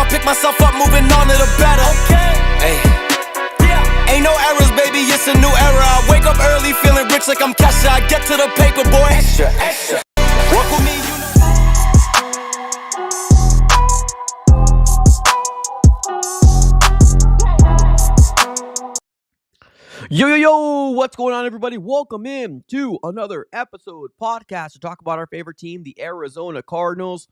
pick myself up, moving on to the better. Hey. Ain't no errors, baby, it's a new era. I wake up early, feeling rich like I'm Kesha. I get to the paper, boy. Extra. Work with me, you know. Yo, what's going on, everybody? Welcome in to another episode podcast to talk about our favorite team, the Arizona Cardinals.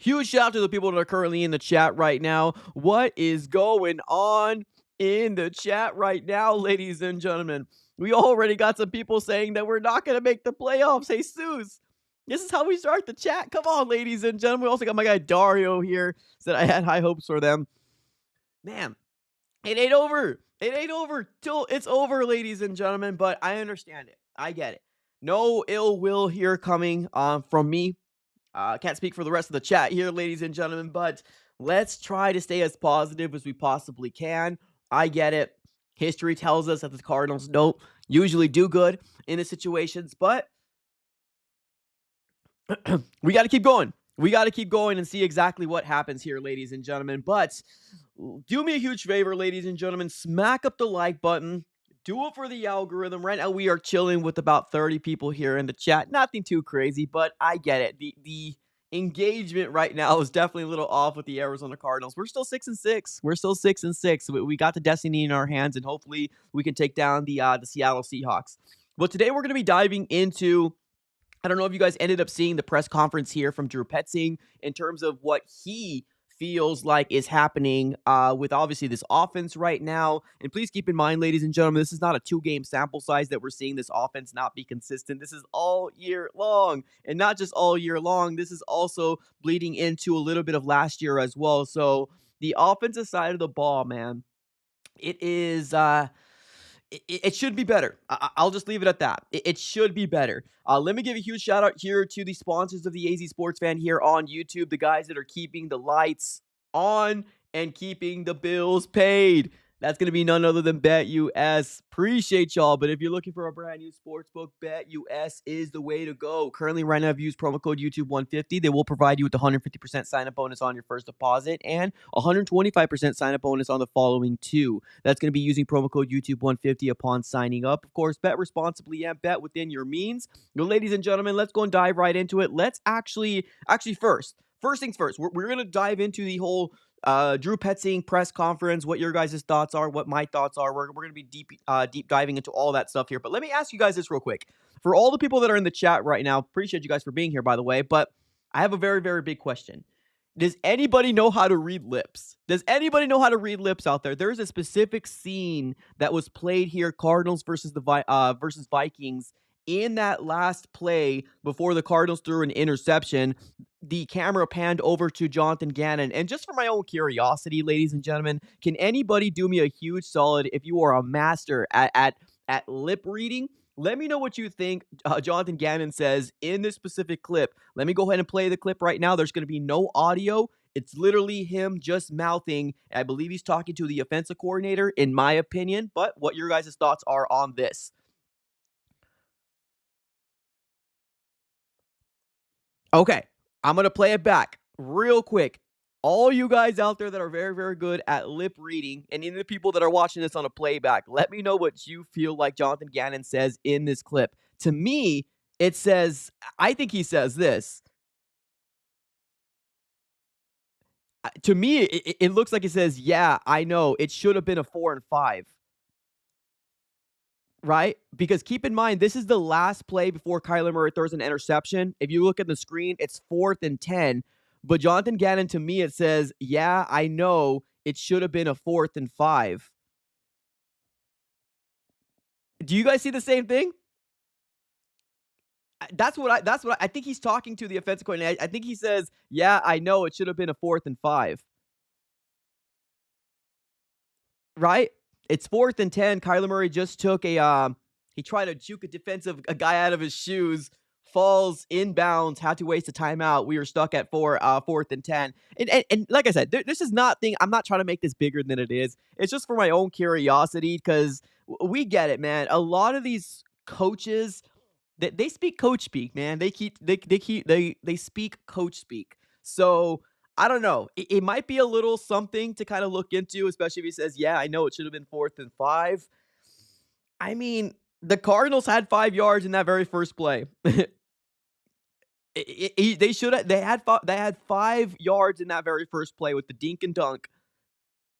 Huge shout out to the people that are currently in the chat right now. What is going on in the chat right now, ladies and gentlemen? We already got some people saying that we're not going to make the playoffs. Hey, Zeus, this is how we start the chat. Come on, ladies and gentlemen. We also got my guy Dario here. Said I had high hopes for them. Man, it ain't over. It ain't over till it's over, ladies and gentlemen, but I understand it. I get it. No ill will here coming from me. Can't speak for the rest of the chat here, ladies and gentlemen, but let's try to stay as positive as we possibly can. I get it. History tells us that the Cardinals don't usually do good in the situations, but we got to keep going. We got to keep going and see exactly what happens here, ladies and gentlemen. But do me a huge favor, ladies and gentlemen. Smack up the like button. Do it for the algorithm. Right now, we are chilling with about 30 people here in the chat. Nothing too crazy, but I get it. The engagement right now is definitely a little off with the Arizona Cardinals. We're still 6-6. We're still 6-6. We got the destiny in our hands, and hopefully we can take down the Seattle Seahawks. But today we're going to be diving into, I don't know if you guys ended up seeing the press conference here from Drew Petzing in terms of what he feels like is happening with obviously this offense right now. And please keep in mind, ladies and gentlemen, this is not a 2-game sample size that we're seeing this offense not be consistent. This is all year long. And not just all year long, this is also bleeding into a little bit of last year as well. So the offensive side of the ball, man, it is it should be better. I'll just leave it at that. It should be better. Let me give a huge shout out here to the sponsors of the AZ Sports Fan here on YouTube, the guys that are keeping the lights on and keeping the bills paid. That's going to be none other than BetUS. Appreciate y'all. But if you're looking for a brand new sportsbook, BetUS is the way to go. Currently, right now, if you use promo code YouTube150, they will provide you with a 150% sign-up bonus on your first deposit and a 125% sign-up bonus on the following two. That's going to be using promo code YouTube150 upon signing up. Of course, bet responsibly and bet within your means. Now, ladies and gentlemen, let's go and dive right into it. Let's actually first things first, we're going to dive into the whole Drew Petzing press conference, what your guys' thoughts are, what my thoughts are. We're going to be deep diving into all that stuff here. But let me ask you guys this real quick. For all the people that are in the chat right now, appreciate you guys for being here, by the way, but I have a very, very big question. Does anybody know how to read lips? Does anybody know how to read lips out there? There's a specific scene that was played here, Cardinals versus versus Vikings, in that last play before the Cardinals threw an interception. The camera panned over to Jonathan Gannon. And just for my own curiosity, ladies and gentlemen, can anybody do me a huge solid if you are a master at lip reading? Let me know what you think Jonathan Gannon says in this specific clip. Let me go ahead and play the clip right now. There's going to be no audio. It's literally him just mouthing. I believe he's talking to the offensive coordinator, in my opinion. But what your guys' thoughts are on this? Okay, I'm going to play it back real quick. All you guys out there that are very, very good at lip reading, and even the people that are watching this on a playback, let me know what you feel like Jonathan Gannon says in this clip. To me, it says, I think he says this. To me, it looks like it says, yeah, I know, it should have been a 4 and 5. Right? Because keep in mind, this is the last play before Kyler Murray throws an interception. If you look at the screen, it's 4th and 10. But Jonathan Gannon, to me, it says, yeah, I know it should have been a 4th and 5. Do you guys see the same thing? That's what I think he's talking to the offensive coordinator. I think he says, yeah, I know it should have been a 4th and 5. Right? It's 4th and 10. Kyler Murray just took he tried to juke a guy out of his shoes, falls inbounds, had to waste a timeout. We were stuck at 4th and 10. And like I said, this is I'm not trying to make this bigger than it is. It's just for my own curiosity, because we get it, man. A lot of these coaches, they speak coach speak, man. They speak coach speak. So I don't know. It might be a little something to kind of look into, especially if he says, yeah, I know it should have been 4th and 5. I mean, the Cardinals had 5 yards in that very first play. They should have. They had 5 yards in that very first play with the dink and dunk.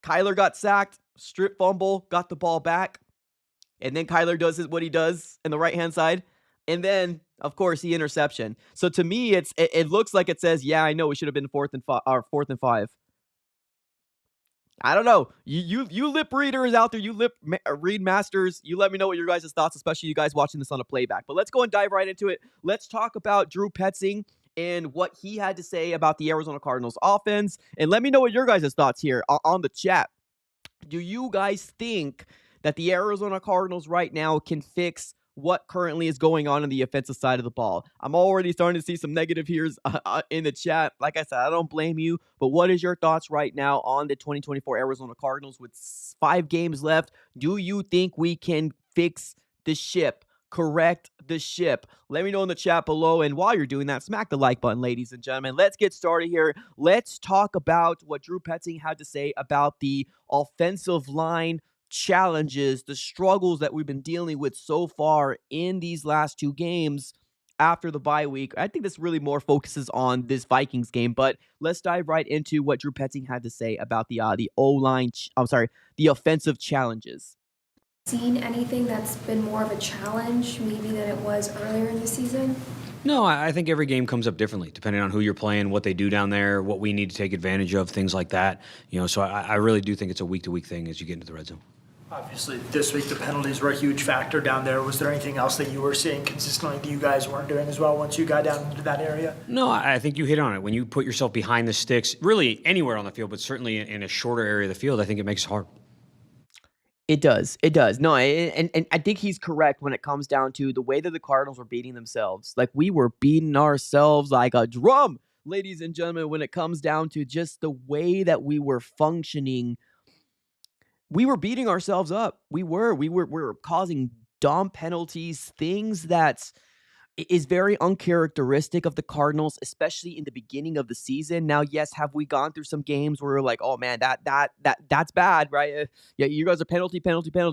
Kyler got sacked, strip fumble, got the ball back, and then Kyler does what he does in the right hand side, and then of course the interception. So to me, it looks like it says, yeah, I know we should have been 4th and 5 or 4th and 5. I don't know. You lip readers out there, read masters. You let me know what your guys' thoughts, especially you guys watching this on a playback. But let's go and dive right into it. Let's talk about Drew Petzing and what he had to say about the Arizona Cardinals offense. And let me know what your guys' thoughts here on the chat. Do you guys think that the Arizona Cardinals right now can fix what currently is going on the offensive side of the ball? I'm already starting to see some negative here's in the chat. Like I said, I don't blame you, but what is your thoughts right now on the 2024 Arizona Cardinals with 5 games left? Do you think we can fix the ship? Correct the ship? Let me know in the chat below, and while you're doing that, smack the like button, ladies and gentlemen. Let's get started here. Let's talk about what Drew Petzing had to say about the offensive line challenges, the struggles that we've been dealing with so far in these last 2 games after the bye week. I think this really more focuses on this Vikings game, but let's dive right into what Drew Petzing had to say about the O-line, the offensive challenges. Seen anything that's been more of a challenge maybe than it was earlier in the season? No, I think every game comes up differently, depending on who you're playing, what they do down there, what we need to take advantage of, things like that. So I really do think it's a week-to-week thing as you get into the red zone. Obviously, this week the penalties were a huge factor down there. Was there anything else that you were seeing consistently that you guys weren't doing as well once you got down into that area? No, I think you hit on it. When you put yourself behind the sticks, really anywhere on the field, but certainly in a shorter area of the field, I think it makes it hard. It does. It does. No, and I think he's correct when it comes down to the way that the Cardinals were beating themselves. Like, we were beating ourselves like a drum, ladies and gentlemen, when it comes down to just the way that we were functioning. We were beating ourselves up. We were causing dumb penalties, things that is very uncharacteristic of the Cardinals, especially in the beginning of the season. Now, yes, have we gone through some games where we're like, oh man, that's bad, right? Yeah, you guys are penalty.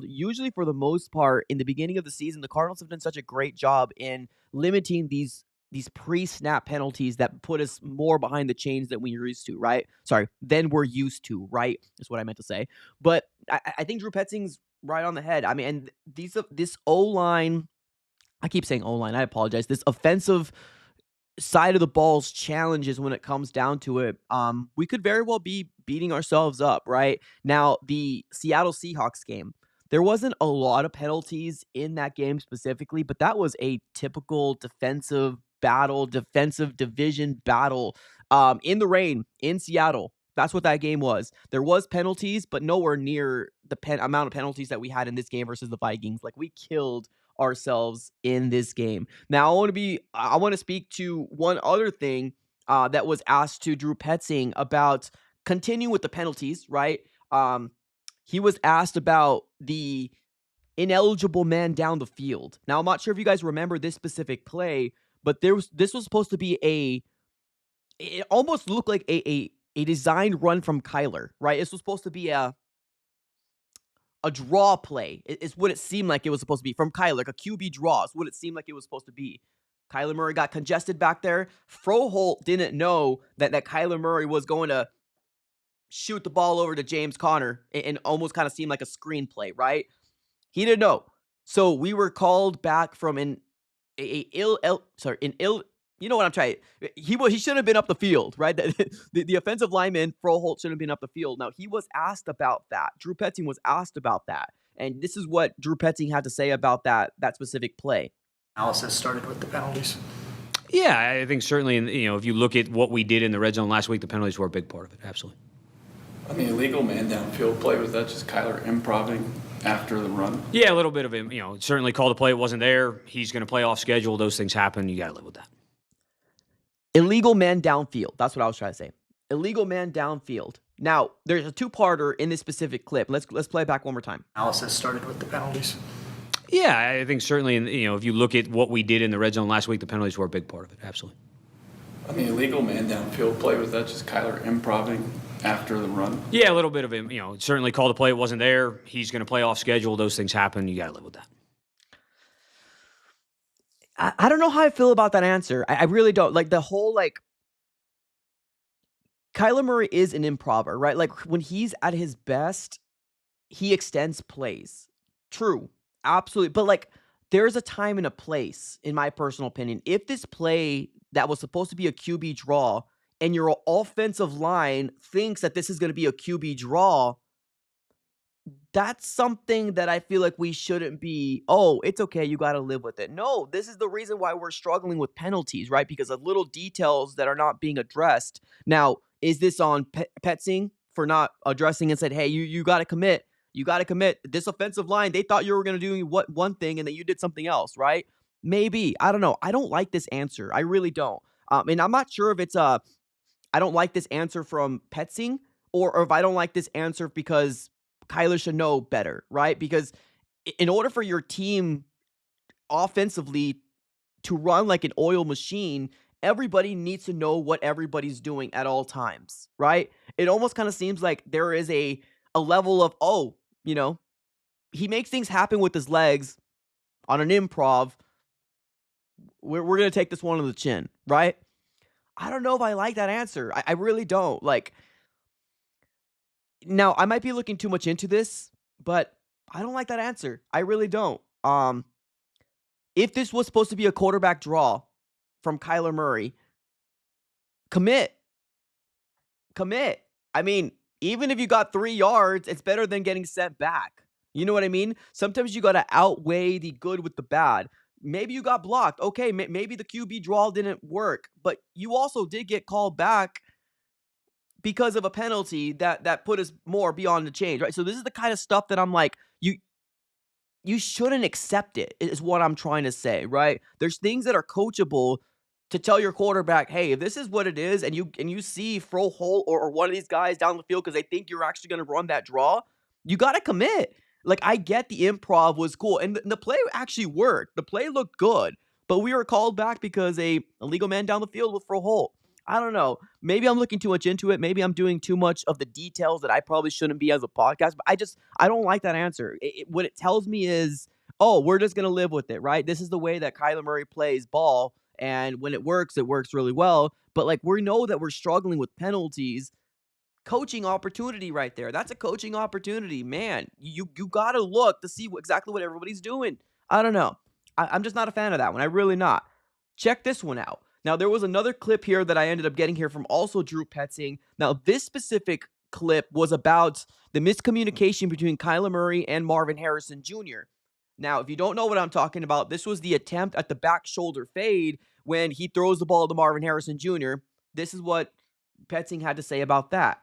Usually, for the most part, in the beginning of the season, the Cardinals have done such a great job in limiting these pre-snap penalties that put us more behind the chains than we're used to, right? Than we're used to, right? Is what I meant to say. But I think Drew Petzing's right on the head. I mean, and this O-line, I keep saying O-line, I apologize. This offensive side of the ball's challenges when it comes down to it, we could very well be beating ourselves up, right? Now, the Seattle Seahawks game, there wasn't a lot of penalties in that game specifically, but that was a typical defensive division battle in the rain in Seattle. That's what that game was. There was penalties, but nowhere near the amount of penalties that we had in this game versus the Vikings. Like, we killed ourselves in this game. Now, I want to speak to one other thing that was asked to Drew Petzing about continuing with the penalties, right? He was asked about the ineligible man down the field. Now, I'm not sure if you guys remember this specific play, but this was supposed to be it almost looked like a designed run from Kyler, right? This was supposed to be a draw play. It's what it seemed like it was supposed to be from Kyler. Like a QB draw is what it seemed like it was supposed to be. Kyler Murray got congested back there. Froholt didn't know that Kyler Murray was going to shoot the ball over to James Conner and almost kind of seemed like a screenplay, right? He didn't know. So we were called back from you know what I'm trying. He shouldn't have been up the field, right? The offensive lineman, Froholt, shouldn't have been up the field. Now, he was asked about that. Drew Petzing was asked about that. And this is what Drew Petzing had to say about that specific play. Analysis started with the penalties. Yeah, I think certainly, if you look at what we did in the red zone last week, the penalties were a big part of it. Absolutely. On the illegal man downfield play, was that just Kyler improvising after the run? Yeah, a little bit of him. Certainly called a play. It wasn't there. He's going to play off schedule. Those things happen. You got to live with that. Illegal man downfield. That's what I was trying to say. Illegal man downfield. Now, there's a two-parter in this specific clip. Let's play it back one more time. Analysis started with the penalties. Yeah, I think certainly, if you look at what we did in the red zone last week, the penalties were a big part of it. Absolutely. On the illegal man downfield play, was that just Kyler improving after the run? Yeah, a little bit of him. Certainly called a play. It wasn't there. He's going to play off schedule. Those things happen. You got to live with that. I don't know how I feel about that answer. I really don't. Like the whole Kyler Murray is an improver, right? Like when he's at his best, he extends plays. True. Absolutely. But there's a time and a place, in my personal opinion. If this play that was supposed to be a QB draw and your offensive line thinks that this is going to be a QB draw, that's something that I feel like we shouldn't be, oh, it's okay, you got to live with it. No, this is the reason why we're struggling with penalties, right? Because of little details that are not being addressed. Now, is this on Petzing for not addressing and said, hey, you got to commit. You got to commit. This offensive line, they thought you were going to do one thing and that you did something else, right? Maybe. I don't know. I don't like this answer. I really don't. And I'm not sure if it's I don't like this answer from Petzing or if I don't like this answer because Kyler should know better, right? Because in order for your team offensively to run like an oil machine, everybody needs to know what everybody's doing at all times, right? It almost kind of seems like there is a level of, he makes things happen with his legs on an improv. We're going to take this one on the chin, right? I don't know if I like that answer. I really don't. Now, I might be looking too much into this, but I don't like that answer. I really don't. If this was supposed to be a quarterback draw from Kyler Murray, commit. Commit. I mean, even if you got 3 yards, it's better than getting sent back. You know what I mean? Sometimes you got to outweigh the good with the bad. Maybe you got blocked. Okay, maybe the QB draw didn't work, but you also did get called back because of a penalty that put us more beyond the change, right? So this is the kind of stuff that I'm like, you shouldn't accept it, is what I'm trying to say, right? There's things that are coachable to tell your quarterback, hey, if this is what it is, and you see Froholt or one of these guys down the field because they think you're actually going to run that draw, you got to commit. I get the improv was cool, and the play actually worked. The play looked good, but we were called back because a illegal man down the field with Froholt. I don't know. Maybe I'm looking too much into it. Maybe I'm doing too much of the details that I probably shouldn't be as a podcast. But I don't like that answer. What it tells me is, oh, we're just going to live with it, right? This is the way that Kyler Murray plays ball. And when it works really well. But we know that we're struggling with penalties. Coaching opportunity right there. That's a coaching opportunity. Man, you got to look to see exactly what everybody's doing. I don't know. I'm just not a fan of that one. I'm really not. Check this one out. Now, there was another clip here that I ended up getting here from also Drew Petzing. Now, this specific clip was about the miscommunication between Kyler Murray and Marvin Harrison Jr. Now, if you don't know what I'm talking about, this was the attempt at the back shoulder fade when he throws the ball to Marvin Harrison Jr. This is what Petzing had to say about that.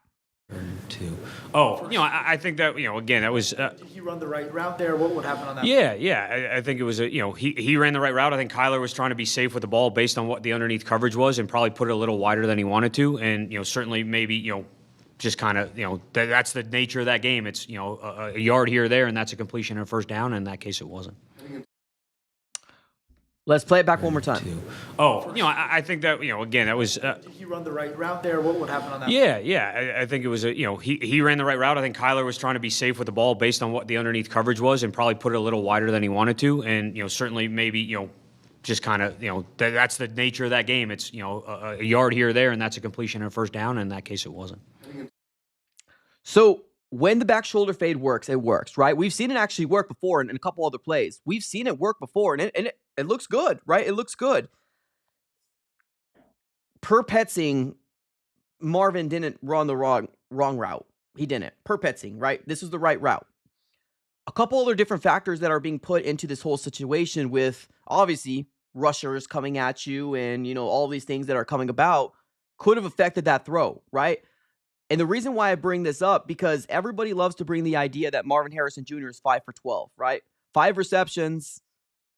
I think that, again, that was... Did he run the right route there? What would happen on that? Yeah. I think it was, he ran the right route. I think Kyler was trying to be safe with the ball based on what the underneath coverage was and probably put it a little wider than he wanted to. And, certainly maybe, just kind of, that's the nature of that game. It's, a yard here or there, and that's a completion and a first down. And in that case, it wasn't. Let's play it back one more time. I think that, again, that was... Did he run the right route there? What would happen on that? Yeah. I think it was, he ran the right route. I think Kyler was trying to be safe with the ball based on what the underneath coverage was and probably put it a little wider than he wanted to. And, certainly maybe, just kind of, that's the nature of that game. It's, a yard here or there, and that's a completion and a first down. And in that case, it wasn't. So when the back shoulder fade works, it works, right? We've seen it actually work before in a couple other plays. We've seen it work before, and it looks good, right? It looks good. Per Petzing, Marvin didn't run the wrong route. He didn't. Per Petzing, right? This is the right route. A couple other different factors that are being put into this whole situation with, obviously, rushers coming at you and, all these things that are coming about could have affected that throw, right? And the reason why I bring this up, because everybody loves to bring the idea that Marvin Harrison Jr. is 5 for 12, right? 5 receptions,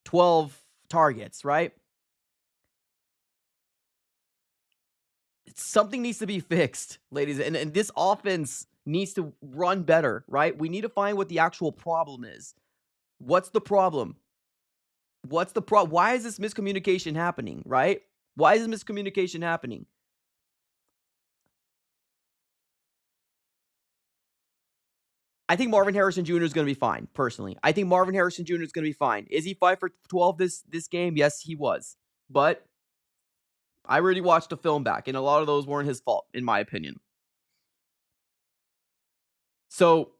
12 targets, right? Something needs to be fixed, ladies. And this offense needs to run better, right? We need to find what the actual problem is. What's the problem? Why is this miscommunication happening, right? Why is miscommunication happening? I think Marvin Harrison Jr. is going to be fine, personally. I think Marvin Harrison Jr. is going to be fine. Is he 5 for 12 this game? Yes, he was. But I already watched the film back, and a lot of those weren't his fault, in my opinion. So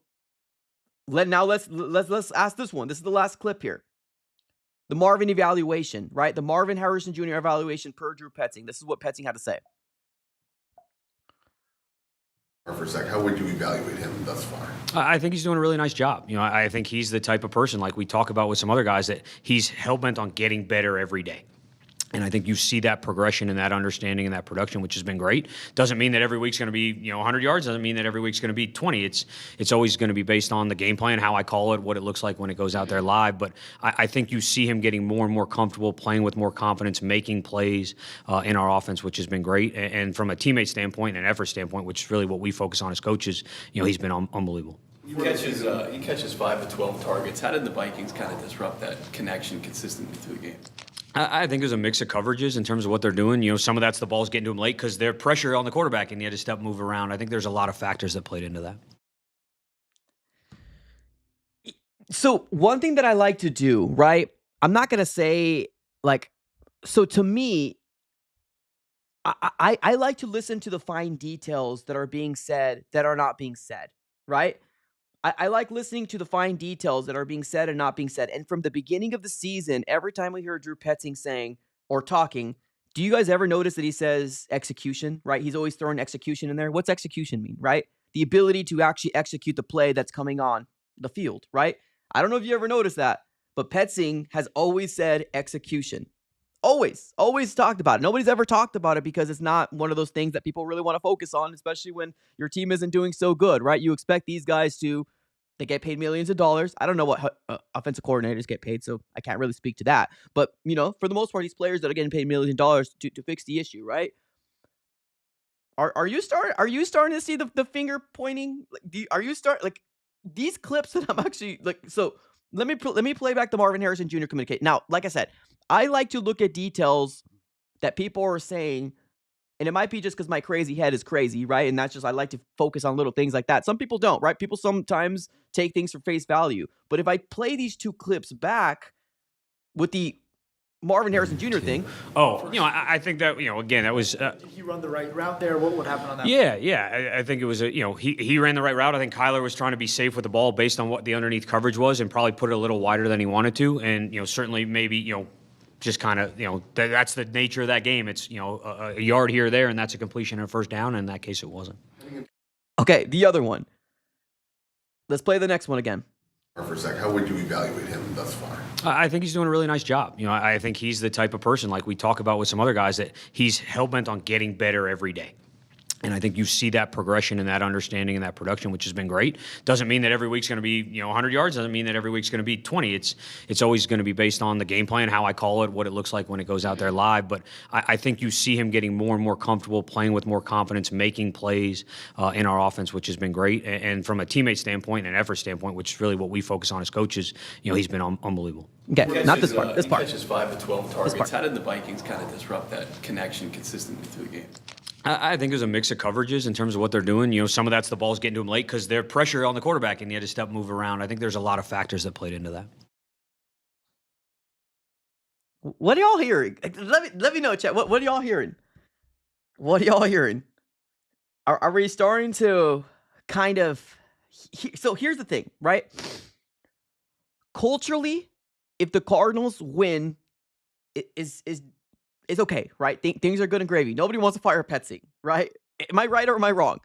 let's ask this one. This is the last clip here. The Marvin evaluation, right? The Marvin Harrison Jr. evaluation per Drew Petzing. This is what Petzing had to say. For a sec, how would you evaluate him thus far? I think he's doing a really nice job. I think he's the type of person, like we talk about with some other guys, that he's hell-bent on getting better every day. And I think you see that progression and that understanding and that production, which has been great. Doesn't mean that every week's going to be 100 yards. Doesn't mean that every week's going to be 20. It's always going to be based on the game plan, how I call it, what it looks like when it goes out there live. But I think you see him getting more and more comfortable, playing with more confidence, making plays in our offense, which has been great. And from a teammate standpoint and an effort standpoint, which is really what we focus on as coaches, he's been unbelievable. He catches 5 of 12 targets. How did the Vikings kind of disrupt that connection consistently through the game? I think there's a mix of coverages in terms of what they're doing. Some of that's the ball's getting to him late because they're pressure on the quarterback and he had to step, move around. I think there's a lot of factors that played into that. So one thing that I like to do, right? I'm not going to say so to me, I like to listen to the fine details that are being said that are not being said, right? I like listening to the fine details that are being said and not being said. And from the beginning of the season, every time we hear Drew Petzing saying or talking, do you guys ever notice that he says execution, right? He's always throwing execution in there. What's execution mean, right? The ability to actually execute the play that's coming on the field, right? I don't know if you ever noticed that, but Petzing has always said execution. Always talked about it. Nobody's ever talked about it because it's not one of those things that people really want to focus on, especially when your team isn't doing so good, right? You expect these guys they get paid millions of dollars. I don't know what offensive coordinators get paid, so I can't really speak to that. But, for the most part, these players that are getting paid millions of dollars to fix the issue, right? Are you starting to see the finger pointing? These clips that I'm actually so let me play back the Marvin Harrison Jr. communicate. Now, like I said, I like to look at details that people are saying, and it might be just because my crazy head is crazy, right? And that's just, I like to focus on little things like that. Some people don't, right? People sometimes take things for face value. But if I play these two clips back with the Marvin Harrison Jr. thing. I think that, again, that was. Did he run the right route there? What would happen on that? Yeah. I think it was, he ran the right route. I think Kyler was trying to be safe with the ball based on what the underneath coverage was and probably put it a little wider than he wanted to. And, certainly maybe, just kind of, that's the nature of that game. It's, a yard here or there, and that's a completion and a first down. And in that case, it wasn't. Okay, the other one. Let's play the next one again. For a sec, how would you evaluate him thus far? I think he's doing a really nice job. I think he's the type of person, like we talk about with some other guys, that he's hell-bent on getting better every day. And I think you see that progression and that understanding and that production, which has been great. Doesn't mean that every week's going to be 100 yards. Doesn't mean that every week's going to be 20. It's always going to be based on the game plan, how I call it, what it looks like when it goes out there live. But I think you see him getting more and more comfortable, playing with more confidence, making plays in our offense, which has been great. And from a teammate standpoint and an effort standpoint, which is really what we focus on as coaches, he's been unbelievable. Okay, not this part. This part. He catches 5 of 12 targets. How did the Vikings kind of disrupt that connection consistently through the game? I think there's a mix of coverages in terms of what they're doing. Some of that's the ball's getting to him late because they're pressure on the quarterback and he had to step, move around. I think there's a lot of factors that played into that. What are y'all hearing? Let me know, chat. What are y'all hearing? What are y'all hearing? Are we starting to kind of? So here's the thing, right? Culturally, if the Cardinals win, it is okay, right? Things are good and gravy. Nobody wants to fire Petzing, right? Am I right or am I wrong?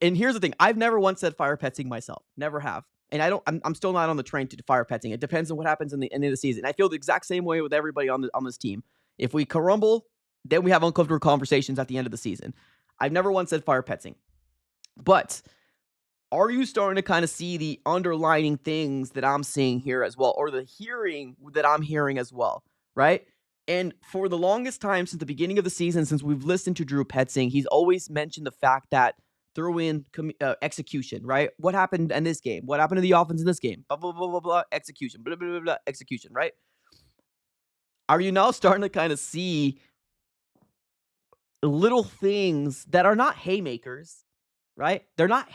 And here's the thing. I've never once said fire Petzing myself. Never have. And I'm still not on the train to fire Petzing. It depends on what happens in the end of the season. I feel the exact same way with everybody on this team. If we crumble, then we have uncomfortable conversations at the end of the season. I've never once said fire Petzing. But are you starting to kind of see the underlining things that I'm seeing here as well, or the hearing that I'm hearing as well, right? And for the longest time, since the beginning of the season, since we've listened to Drew Petzing, he's always mentioned the fact that throw in execution, right? What happened in this game? What happened to the offense in this game? Blah, blah, blah, blah, blah, execution, blah, blah, blah, blah, execution, right? Are you now starting to kind of see little things that are not haymakers, right? They're not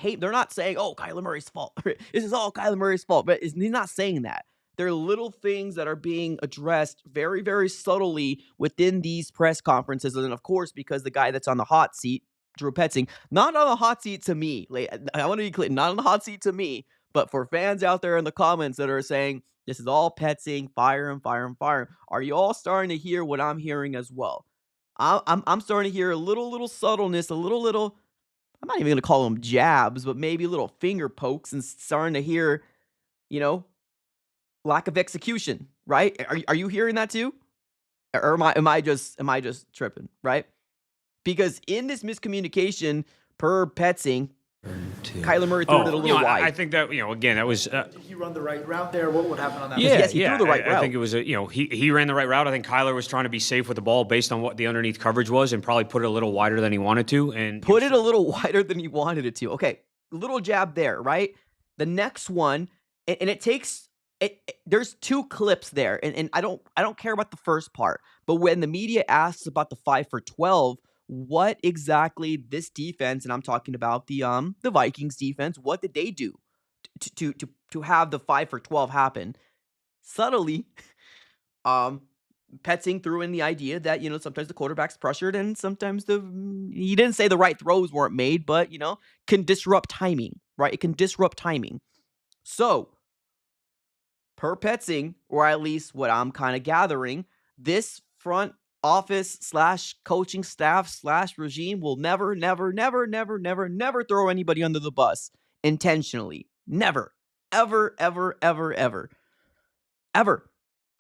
saying, "Oh, Kyler Murray's fault. This is all Kyler Murray's fault." But he's not saying that. They're little things that are being addressed very, very subtly within these press conferences. And of course, because the guy that's on the hot seat, Drew Petzing, not on the hot seat to me. I want to be clear, not on the hot seat to me, but for fans out there in the comments that are saying, this is all Petzing, fire him, fire him, fire him. Are you all starting to hear what I'm hearing as well? I'm starting to hear a little subtleness, a little. I'm not even gonna call them jabs, but maybe little finger pokes, and starting to hear, you know, lack of execution. Right? Are you hearing that too? Or am I just tripping? Right? Because in this miscommunication, per Petzing, Kyler Murray threw it a little wide. I think that, again, that was. Did he run the right route there? What would happen on that? Yes, he threw the right route. I think it was he ran the right route. I think Kyler was trying to be safe with the ball based on what the underneath coverage was, and probably put it a little wider than he wanted to. And put it a little wider than he wanted it to. Okay, little jab there, right? The next one, and it takes. There's two clips there, and I don't care about the first part, but when the media asks about the 5 for 12, what exactly this defense, and I'm talking about the Vikings defense, what did they do to have the 5 for 12 happen? Subtly, Petzing threw in the idea that, sometimes the quarterback's pressured and sometimes he didn't say the right throws weren't made, but, can disrupt timing, right? It can disrupt timing. So, per Petzing, or at least what I'm kind of gathering, this front office / coaching staff / regime will never throw anybody under the bus intentionally. Never. Ever.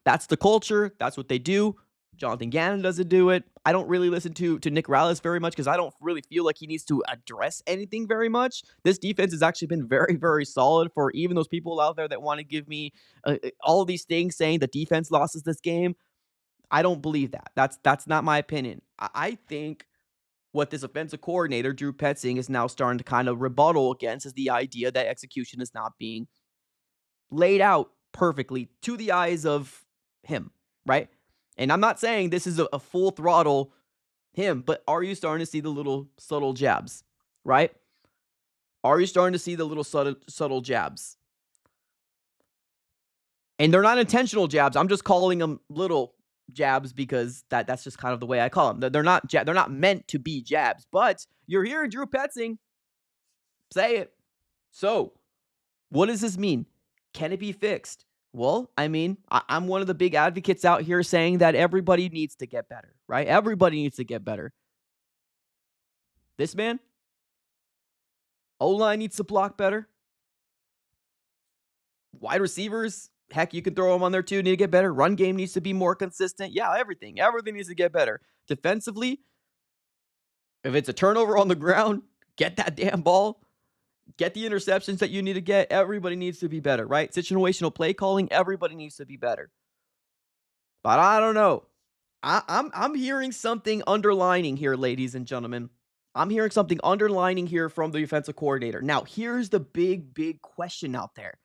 That's the culture. That's what they do. Jonathan Gannon doesn't do it. I don't really listen to Nick Rallis very much because I don't really feel like he needs to address anything very much. This defense has actually been very, very solid for even those people out there that want to give me all of these things saying the defense loses this game. I don't believe that. That's not my opinion. I think what this offensive coordinator, Drew Petzing, is now starting to kind of rebuttal against is the idea that execution is not being laid out perfectly to the eyes of him, right? And I'm not saying this is a full throttle him, but are you starting to see the little subtle jabs, right? Are you starting to see the little subtle jabs? And they're not intentional jabs. I'm just calling them little jabs because that's just kind of the way I call them. They're not meant to be jabs, but you're hearing Drew Petzing say it. So, what does this mean? Can it be fixed? Well, I mean, I'm one of the big advocates out here saying that everybody needs to get better, right? Everybody needs to get better. This man, O-line needs to block better. Wide receivers, heck, you can throw them on there too, need to get better. Run game needs to be more consistent. Yeah, everything needs to get better. Defensively, if it's a turnover on the ground, get that damn ball. Get the interceptions that you need to get. Everybody needs to be better, right? Situational play calling, everybody needs to be better. But I don't know. I'm hearing something underlining here, ladies and gentlemen. I'm hearing something underlining here from the defensive coordinator. Now, here's the big question out there.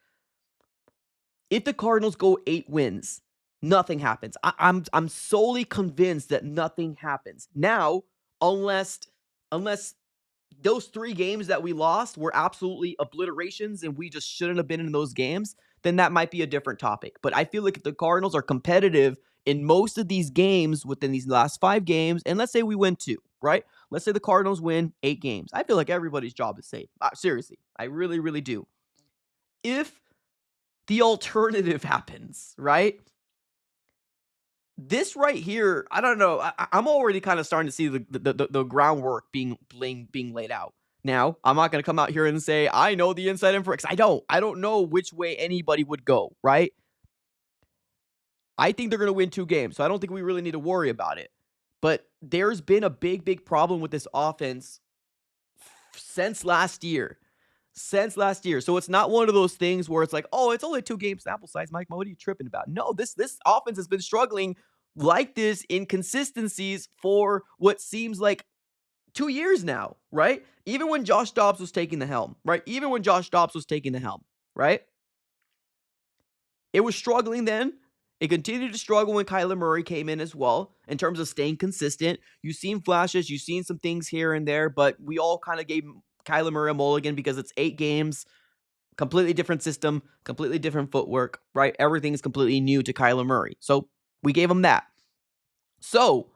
If the Cardinals go 8 wins, nothing happens. I'm solely convinced that nothing happens. Now, unless those 3 games that we lost were absolutely obliterations and we just shouldn't have been in those games, then that might be a different topic. But I feel like if the Cardinals are competitive in most of these games within these last 5 games, and let's say we win 2, right? Let's say the Cardinals win 8 games. I feel like everybody's job is safe. Seriously, I really, really do. If the alternative happens, right? This right here, I don't know. I'm already kind of starting to see the groundwork being laid out. Now, I'm not going to come out here and say I know the inside info because I don't know which way anybody would go, right? I think they're going to win 2 games, so I don't think we really need to worry about it. But there's been a big problem with this offense since last year. So it's not one of those things where it's like, oh, it's only 2 game sample size, Mike. What are you tripping about? No, this offense has been struggling like this inconsistencies for what seems like 2 years now, right? Even when Josh Dobbs was taking the helm, right? It was struggling then. It continued to struggle when Kyler Murray came in as well in terms of staying consistent. You've seen flashes, you've seen some things here and there, but we all kind of gave Kyler Murray a mulligan because it's 8 games, completely different system, completely different footwork, right? Everything is completely new to Kyler Murray. So we gave him that. So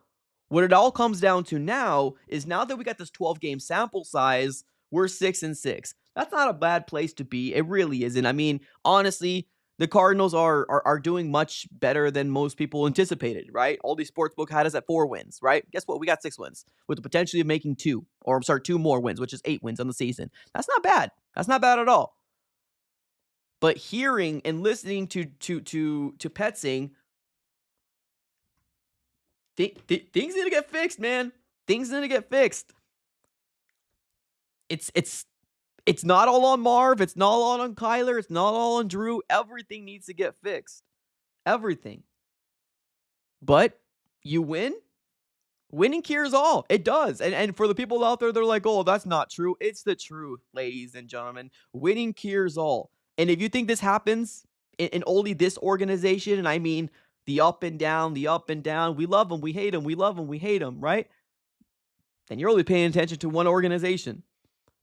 what it all comes down to now is now that we got this 12-game sample size, we're 6-6. That's not a bad place to be. It really isn't. I mean, honestly, the Cardinals are doing much better than most people anticipated, right? All these sportsbook had us at 4 wins, right? Guess what? We got 6 wins with the potential of making 2 more wins, which is 8 wins on the season. That's not bad. That's not bad at all. But hearing and listening to Petzing, things need to get fixed, man. Things need to get fixed. It's not all on Marv. It's not all on Kyler. It's not all on Drew. Everything needs to get fixed. Everything. But you win. Winning cures all. It does. And for the people out there, they're like, oh, that's not true. It's the truth, ladies and gentlemen. Winning cures all. And if you think this happens in only this organization, and I mean the up and down, we love them, we hate them, we love them, we hate them, right? Then you're only paying attention to one organization.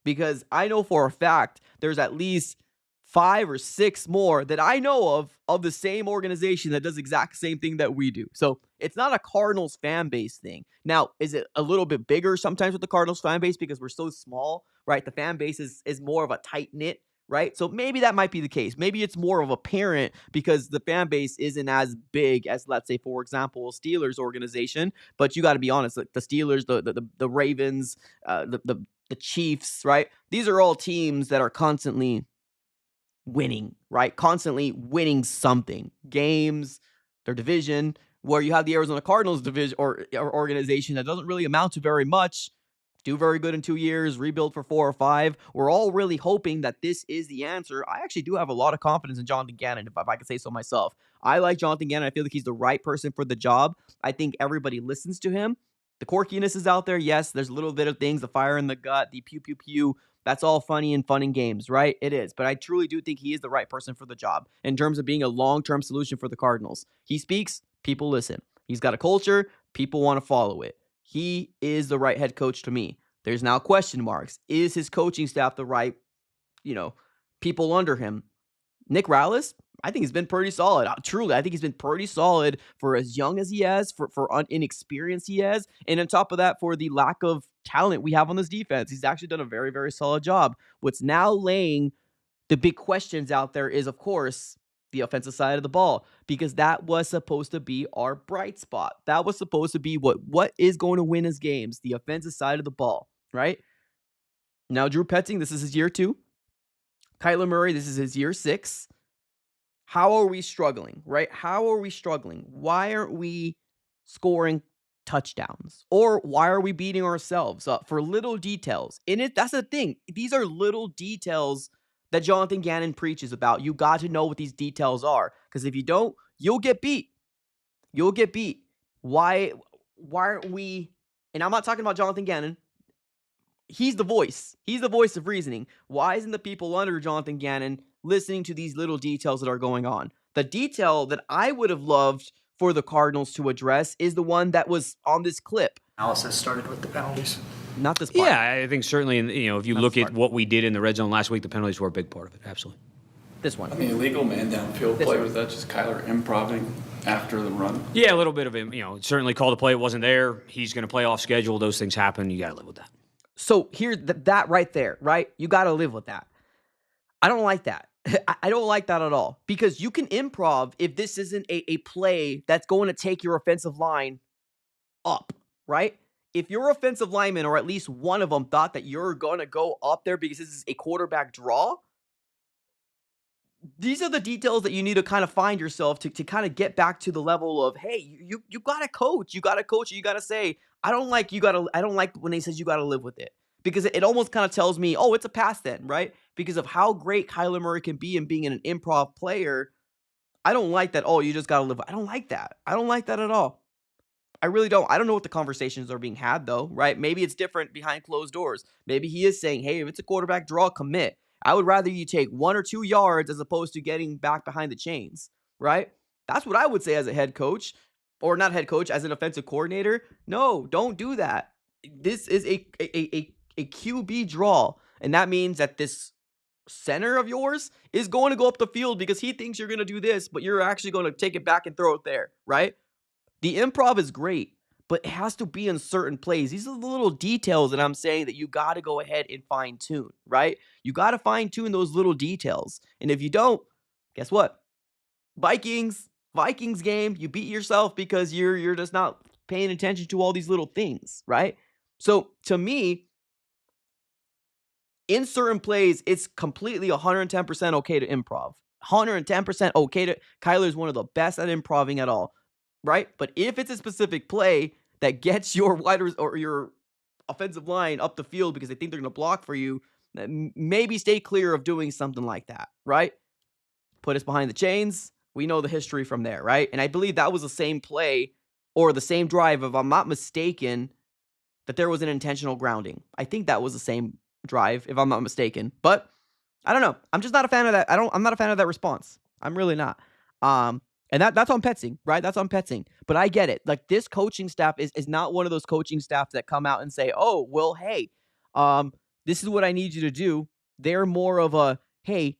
Because I know for a fact there's at least 5 or 6 more that I know of the same organization that does the exact same thing that we do. So it's not a Cardinals fan base thing. Now, is it a little bit bigger sometimes with the Cardinals fan base because we're so small, right? The fan base is more of a tight-knit, right? So maybe that might be the case. Maybe it's more of apparent because the fan base isn't as big as, let's say, for example, a Steelers organization. But you got to be honest, like the Steelers, the Ravens, the Chiefs, right? These are all teams that are constantly winning, right? Constantly winning something. Games, their division, where you have the Arizona Cardinals division or organization that doesn't really amount to very much, do very good in 2 years, rebuild for 4 or 5. We're all really hoping that this is the answer. I actually do have a lot of confidence in Jonathan Gannon, if I could say so myself. I like Jonathan Gannon. I feel like he's the right person for the job. I think everybody listens to him. The quirkiness is out there. Yes, there's a little bit of things, the fire in the gut, the pew, pew, pew. That's all funny and fun in games, right? It is. But I truly do think he is the right person for the job in terms of being a long-term solution for the Cardinals. He speaks, people listen. He's got a culture, people want to follow it. He is the right head coach to me. There's now question marks. Is his coaching staff the right, people under him? Nick Rallis, I think he's been pretty solid. Truly, I think he's been pretty solid for as young as he has, for inexperience he has, and on top of that, for the lack of talent we have on this defense. He's actually done a very, very solid job. What's now laying the big questions out there is, of course, the offensive side of the ball, because that was supposed to be our bright spot. That was supposed to be what is going to win us games, the offensive side of the ball, right? Now, Drew Petzing, this is his year 2. Kyler Murray, this is his year 6. How are we struggling, right? How are we struggling? Why aren't we scoring touchdowns? Or why are we beating ourselves up for little details? And that's the thing. These are little details that Jonathan Gannon preaches about. You got to know what these details are. Because if you don't, you'll get beat. You'll get beat. Why aren't we... And I'm not talking about Jonathan Gannon. He's the voice. He's the voice of reasoning. Why isn't the people under Jonathan Gannon listening to these little details that are going on? The detail that I would have loved for the Cardinals to address is the one that was on this clip. Analysis started with the penalties. Not this part. Yeah, I think certainly, if you look at what we did in the red zone last week, the penalties were a big part of it. Absolutely. This one. I mean, illegal man downfield play, was that just Kyler improving after the run? Yeah, a little bit of him. Certainly called a play. It wasn't there. He's going to play off schedule. Those things happen. You got to live with that. So here's that right there, right? You got to live with that. I don't like that. I don't like that at all, because you can improv if this isn't a play that's going to take your offensive line up, right? If your offensive lineman, or at least one of them, thought that you're going to go up there because this is a quarterback draw, these are the details that you need to kind of find yourself to kind of get back to the level of, hey, you got to coach. You got to coach. You got to say, I don't like when he says you got to live with it. Because it almost kind of tells me, oh, it's a pass then, right? Because of how great Kyler Murray can be in being an improv player. I don't like that, oh, you just got to live. I don't like that. I don't like that at all. I really don't. I don't know what the conversations are being had, though, right? Maybe it's different behind closed doors. Maybe he is saying, hey, if it's a quarterback draw, commit. I would rather you take 1 or 2 yards as opposed to getting back behind the chains, right? That's what I would say as a head coach, or not head coach, as an offensive coordinator. No, don't do that. This is a QB draw, and that means that this center of yours is going to go up the field because he thinks you're going to do this, but you're actually going to take it back and throw it there, right? The improv is great, but it has to be in certain plays. These are the little details that I'm saying that you got to go ahead and fine tune, right? You got to fine tune those little details. And if you don't, guess what? Vikings game, you beat yourself because you're just not paying attention to all these little things, right? So to me, in certain plays, it's completely 110% okay to improv. 110% okay to Kyler is one of the best at improving at all, right? But if it's a specific play that gets your or your offensive line up the field because they think they're going to block for you, maybe stay clear of doing something like that, right? Put us behind the chains. We know the history from there, right? And I believe that was the same play or the same drive, if I'm not mistaken, that there was an intentional grounding. I think that was the same drive, if I'm not mistaken. But I don't know. I'm just not a fan of that. I'm not a fan of that response. I'm really not. And that's on Petzing, right? That's on Petzing. But I get it. Like, this coaching staff is not one of those coaching staff that come out and say, "Oh, well, hey, this is what I need you to do." They're more of a, "Hey,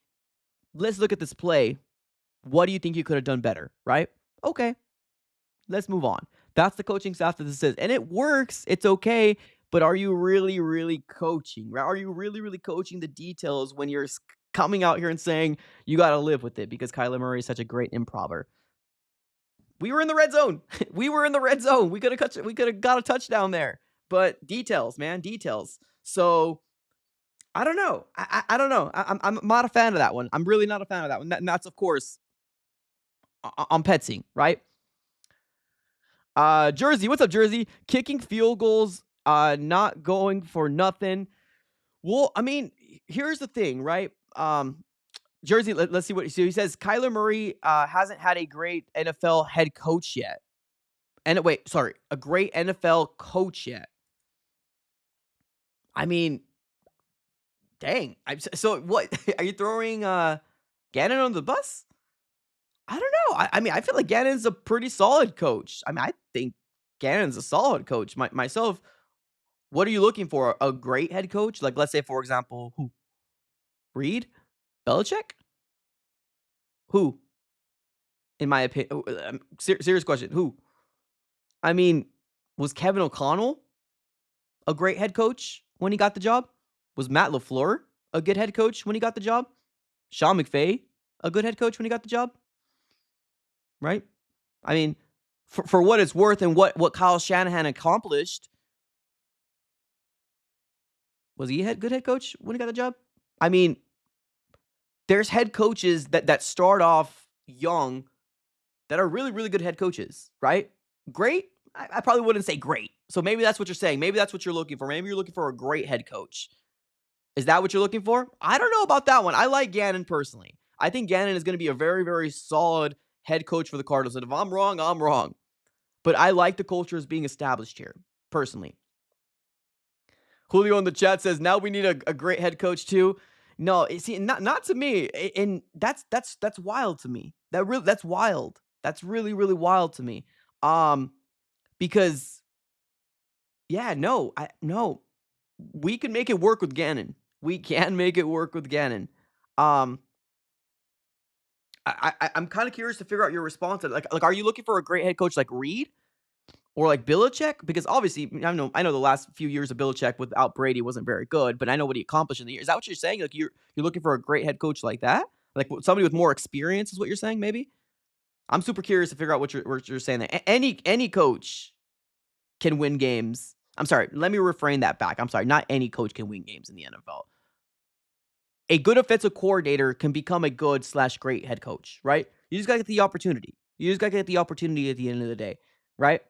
let's look at this play. What do you think you could have done better?" Right? Okay, let's move on. That's the coaching staff that this is. And it works. It's okay. But are you really, really coaching? Right? Are you really, really coaching the details when you're coming out here and saying you got to live with it because Kyler Murray is such a great improver? We were in the red zone. We were in the red zone. We could have got a touchdown there. But details, man, details. So I don't know. I don't know. I'm not a fan of that one. I'm really not a fan of that one. And that's, of course, on Petzing, right? Jersey, what's up, Jersey? Kicking field goals, not going for nothing. Well, I mean, here's the thing, right? Jersey, let's see what so he says. Kyler Murray hasn't had a great NFL head coach yet. And a great NFL coach yet. I mean, dang. So what? Are you throwing Gannon on the bus? I don't know. I mean, I feel like Gannon's a pretty solid coach. I mean, I think Gannon's a solid coach. Myself, what are you looking for? A great head coach? Like, let's say, for example, who? Reed? Belichick? Who? In my opinion, serious question. Who? I mean, was Kevin O'Connell a great head coach when he got the job? Was Matt LaFleur a good head coach when he got the job? Sean McVay a good head coach when he got the job? Right? I mean, for what it's worth and what Kyle Shanahan accomplished, was he a good head coach when he got the job? I mean, there's head coaches that start off young that are really, really good head coaches, right? Great? I probably wouldn't say great. So maybe that's what you're saying. Maybe that's what you're looking for. Maybe you're looking for a great head coach. Is that what you're looking for? I don't know about that one. I like Gannon personally. I think Gannon is going to be a very, very solid head coach for the Cardinals. And if I'm wrong, I'm wrong. But I like the culture as being established here, personally. Julio in the chat says, now we need a great head coach too. No, see, not to me. And that's wild to me. That's wild. That's really, really wild to me. Because no, we can make it work with Gannon. We can make it work with Gannon. I'm kind of curious to figure out your response to it. Like, are you looking for a great head coach like Reed or like Belichick? Because obviously, I know the last few years of Belichick without Brady wasn't very good, but I know what he accomplished in the year. Is that what you're saying? Like, you're looking for a great head coach like that? Like somebody with more experience is what you're saying? Maybe. I'm super curious to figure out what you're saying there. Any coach can win games. I'm sorry. Let me refrain that back. I'm sorry. Not any coach can win games in the NFL. A good offensive coordinator can become a good / great head coach, right? You just got to get the opportunity. You just got to get the opportunity at the end of the day, right?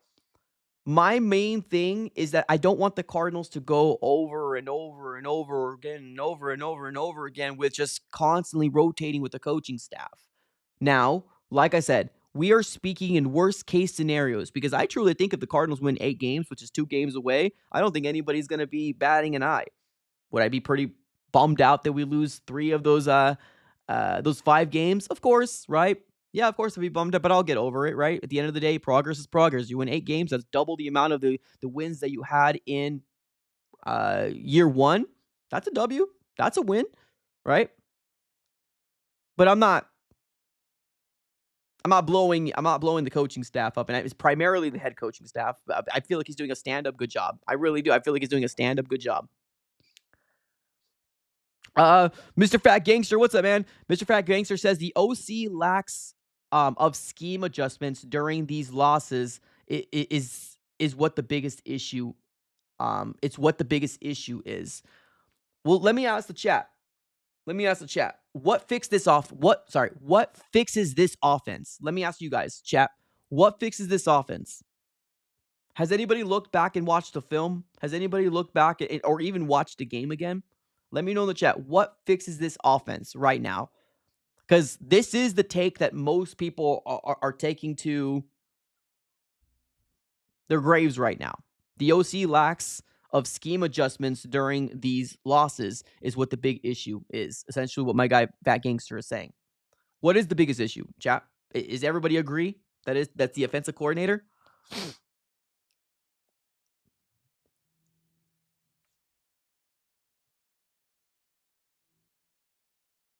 My main thing is that I don't want the Cardinals to go over and over and over again and over and over and over again with just constantly rotating with the coaching staff. Now, like I said, we are speaking in worst case scenarios because I truly think if the Cardinals win 8 games, which is 2 games away, I don't think anybody's going to be batting an eye. Would I be pretty bummed out that we lose 3 of those 5 games? Of course, right? Yeah, of course I'll be bummed out, but I'll get over it, right? At the end of the day, progress is progress. You win 8 games, that's double the amount of the wins that you had in year 1. That's a W. That's a win, right? But I'm not blowing the coaching staff up, and it's primarily the head coaching staff. I feel like he's doing a stand-up good job. I really do. I feel like he's doing a stand-up good job. Mr. Fat Gangster, what's up, man? Mr. Fat Gangster says the OC lacks of scheme adjustments during these losses is what the biggest issue. It's what the biggest issue is. Well, let me ask the chat. What fixed this off? What fixes this offense? Let me ask you guys, chat. What fixes this offense? Has anybody looked back and watched the film? Has anybody looked back or even watched the game again? Let me know in the chat. What fixes this offense right now? Because this is the take that most people are taking to their graves right now. The OC lacks of scheme adjustments during these losses is what the big issue is. Essentially what my guy Fat Gangster is saying. What is the biggest issue, chat? Is everybody agree that's the offensive coordinator?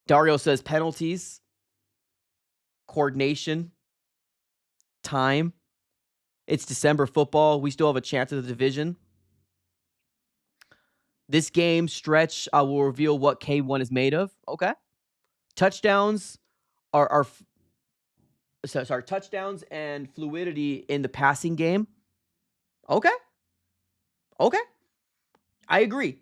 Dario says penalties, coordination, time. It's December football. We still have a chance at the division. This game stretch will reveal what K1 is made of. Okay. Touchdowns touchdowns and fluidity in the passing game. Okay. I agree.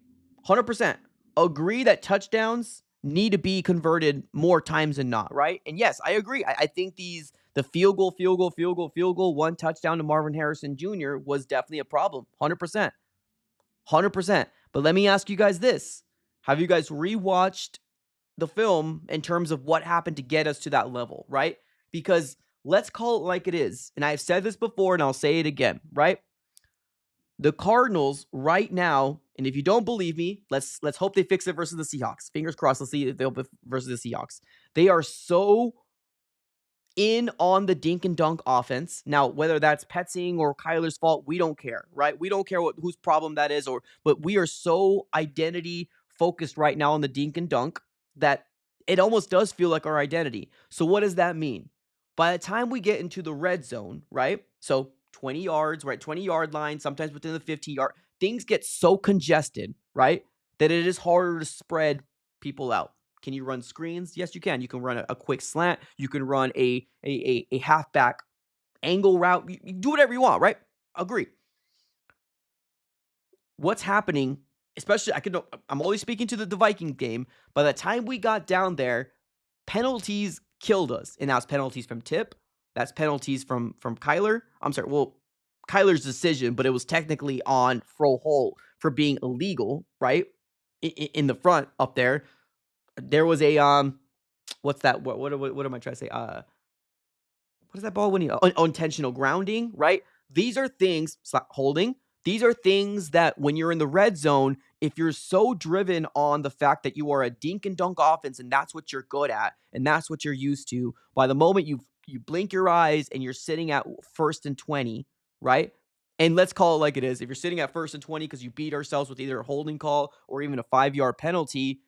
100%. Agree that touchdowns need to be converted more times than not, right? And yes, I agree. I think the field goal, 1 touchdown to Marvin Harrison Jr. was definitely a problem. 100%. 100%. But let me ask you guys this. Have you guys rewatched the film in terms of what happened to get us to that level, right? Because let's call it like it is. And I've said this before and I'll say it again, right? The Cardinals right now, and if you don't believe me, let's hope they fix it versus the Seahawks. Fingers crossed, let's see if they'll versus the Seahawks. They are so in on the dink and dunk offense. Now, whether that's Petzing or Kyler's fault, we don't care, right? We don't care whose problem that is, but we are so identity focused right now on the dink and dunk that it almost does feel like our identity. So what does that mean? By the time we get into the red zone, right? So 20 yards, right? 20-yard line, sometimes within the 15-yard, things get so congested, right? That it is harder to spread people out. Can you run screens? Yes, you can. You can run a quick slant. You can run a halfback angle route. You do whatever you want, right? Agree. What's happening, especially, I'm only speaking to the Viking game. By the time we got down there, penalties killed us. And that's penalties from Tip. That's penalties from Kyler. I'm sorry, well, Kyler's decision, but it was technically on Froholt for being illegal, right? In the front up there. There was a what's that? What am I trying to say? What is that ball when you unintentional grounding, right? These are things holding. These are things that when you're in the red zone, if you're so driven on the fact that you are a dink and dunk offense and that's what you're good at and that's what you're used to, by the moment you blink your eyes and you're sitting at 1st and 20, right? And let's call it like it is. If you're sitting at 1st and 20 because you beat ourselves with either a holding call or even a 5-yard penalty,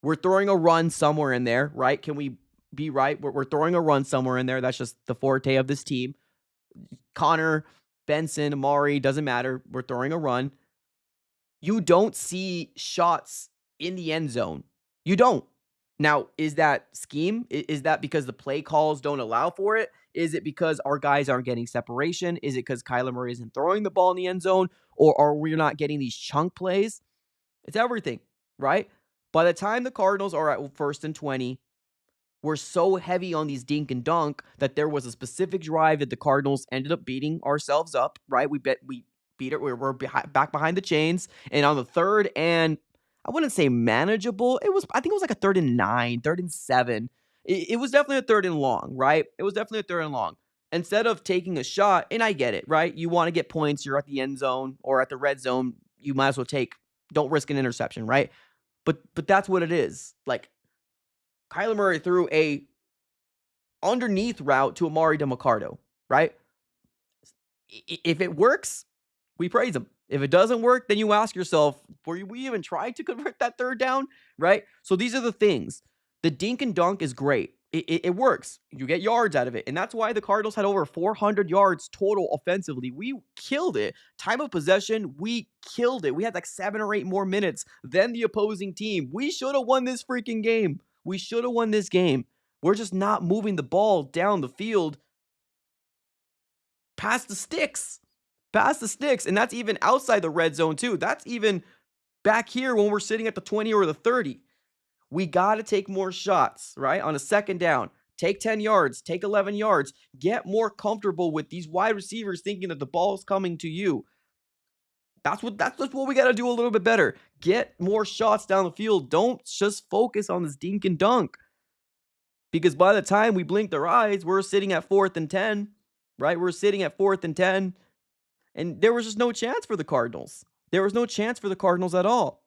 we're throwing a run somewhere in there, right? Can we be right? We're throwing a run somewhere in there. That's just the forte of this team. Connor, Benson, Amari, doesn't matter. We're throwing a run. You don't see shots in the end zone. You don't. Now, is that scheme? Is that because the play calls don't allow for it? Is it because our guys aren't getting separation? Is it because Kyler Murray isn't throwing the ball in the end zone? Or are we not getting these chunk plays? It's everything, right? By the time the Cardinals are at 1st and 20, we're so heavy on these dink and dunk that there was a specific drive that the Cardinals ended up beating ourselves up, right? We beat it. We're back behind the chains. And on the 3rd and, I wouldn't say manageable. I think it was like a 3rd and 9, 3rd and 7. It was definitely a 3rd and long, right? It was definitely a 3rd and long. Instead of taking a shot, and I get it, right? You want to get points. You're at the end zone or at the red zone. You might as well don't risk an interception, right? But that's what it is. Like, Kyler Murray threw a underneath route to Amari DeMarcado, right? If it works, we praise him. If it doesn't work, then you ask yourself, were we even trying to convert that third down, right? So these are the things. The dink and dunk is great. It works. You get yards out of it. And that's why the Cardinals had over 400 yards total offensively. We killed it. Time of possession, we killed it. We had like 7 or 8 more minutes than the opposing team. We should have won this freaking game. We should have won this game. We're just not moving the ball down the field past the sticks. And that's even outside the red zone too. That's even back here when we're sitting at the 20 or the 30. We got to take more shots, right? On a second down, take 10 yards, take 11 yards, get more comfortable with these wide receivers thinking that the ball is coming to you. That's what we got to do a little bit better. Get more shots down the field. Don't just focus on this dink and dunk. Because by the time we blink our eyes, we're sitting at 4th and 10, right? We're sitting at 4th and 10. And there was just no chance for the Cardinals. There was no chance for the Cardinals at all.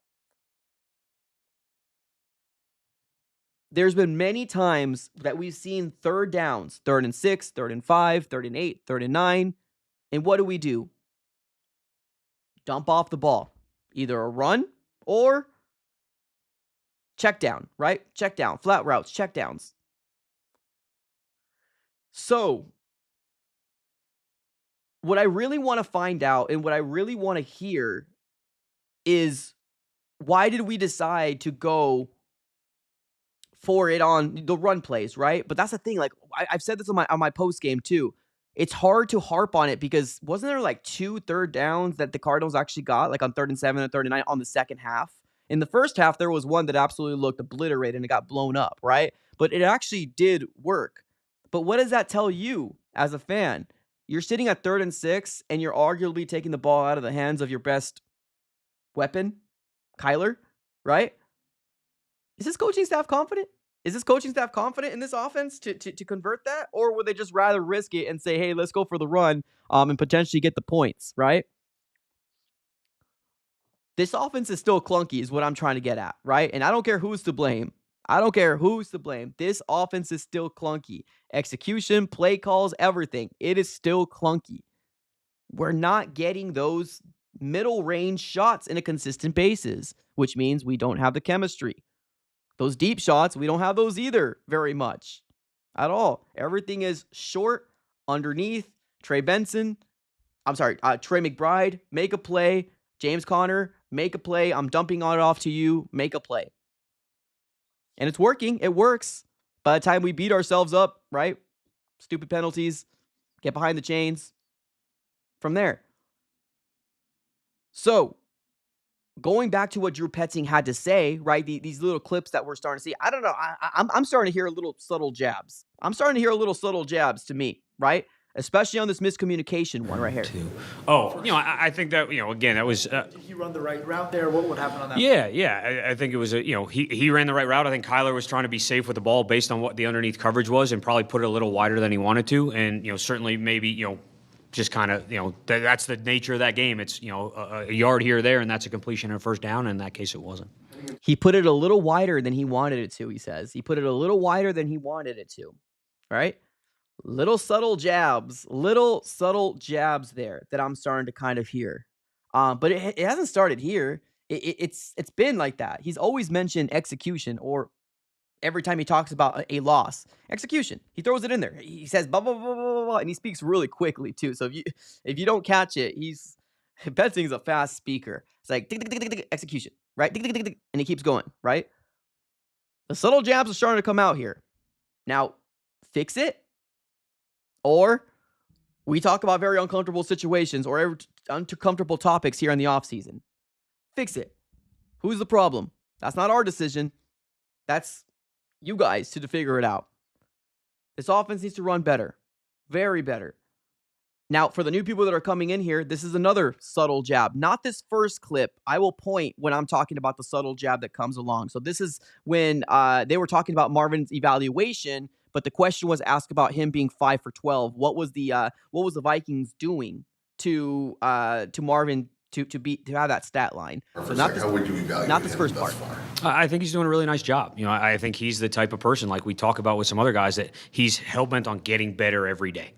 There's been many times that we've seen third downs, 3rd and 6, 3rd and 5, 3rd and 8, 3rd and 9. And what do? Dump off the ball. Either a run or check down, right? Check down, flat routes, check downs. So what I really want to find out and what I really want to hear is, why did we decide to go for it on the run plays, right? But that's the thing. Like, I've said this on my post game too. It's hard to harp on it because wasn't there like 2 third downs that the Cardinals actually got, like on 3rd and 7 and 3rd and 9 on the second half? In the first half, there was one that absolutely looked obliterated and it got blown up, right? But it actually did work. But what does that tell you as a fan? You're sitting at 3rd and 6 and you're arguably taking the ball out of the hands of your best weapon, Kyler, right? Is this coaching staff confident? Is this coaching staff confident in this offense to convert that? Or would they just rather risk it and say, hey, let's go for the run and potentially get the points, right? This offense is still clunky is what I'm trying to get at, right? And I don't care who's to blame. This offense is still clunky. Execution, play calls, everything. It is still clunky. We're not getting those middle range shots in a consistent basis, which means we don't have the chemistry. Those deep shots, we don't have those either very much at all. Everything is short, underneath. Trey McBride, make a play. James Conner, make a play. I'm dumping it off to you, make a play. And it's working. It works. By the time we beat ourselves up, right? Stupid penalties, get behind the chains from there. So, going back to what Drew Petzing had to say, right? These little clips that we're starting to see. I don't know. I'm starting to hear little subtle jabs. To me, right? Especially on this miscommunication one right here. I think that, again, that was... Did he run the right route there? What would happen on that? Yeah. I think it was, he ran the right route. I think Kyler was trying to be safe with the ball based on what the underneath coverage was and probably put it a little wider than he wanted to. And, certainly maybe, just kind of, that's the nature of that game. It's, a yard here or there, and that's a completion and a first down. And in that case, it wasn't. He put it a little wider than he wanted it to, he says. He put it a little wider than he wanted it to, right? Little subtle jabs there that I'm starting to kind of hear. But it hasn't started here. It's been like that. He's always mentioned execution, or every time he talks about a loss, execution. He throws it in there. He says blah blah blah blah blah, and he speaks really quickly too. So if you don't catch it, Petzing's a fast speaker. It's like tick, tick, tick, tick, tick, execution, right? Tick, tick, tick, tick, and he keeps going, right? The subtle jabs are starting to come out here. Now, fix it. Or we talk about very uncomfortable situations or uncomfortable topics here in the offseason. Fix it. Who's the problem? That's not our decision. That's you guys to figure it out. This offense needs to run better. Very better. Now, for the new people that are coming in here, this is another subtle jab. Not this first clip. I will point when I'm talking about the subtle jab that comes along. So this is when they were talking about Marvin's evaluation, but the question was asked about him being 5 for 12. What was the Vikings doing to Marvin to have that stat line? So how would you evaluate not this him first thus part. far? I think he's doing a really nice job. I think he's the type of person, like we talk about with some other guys, that he's hell-bent on getting better every day.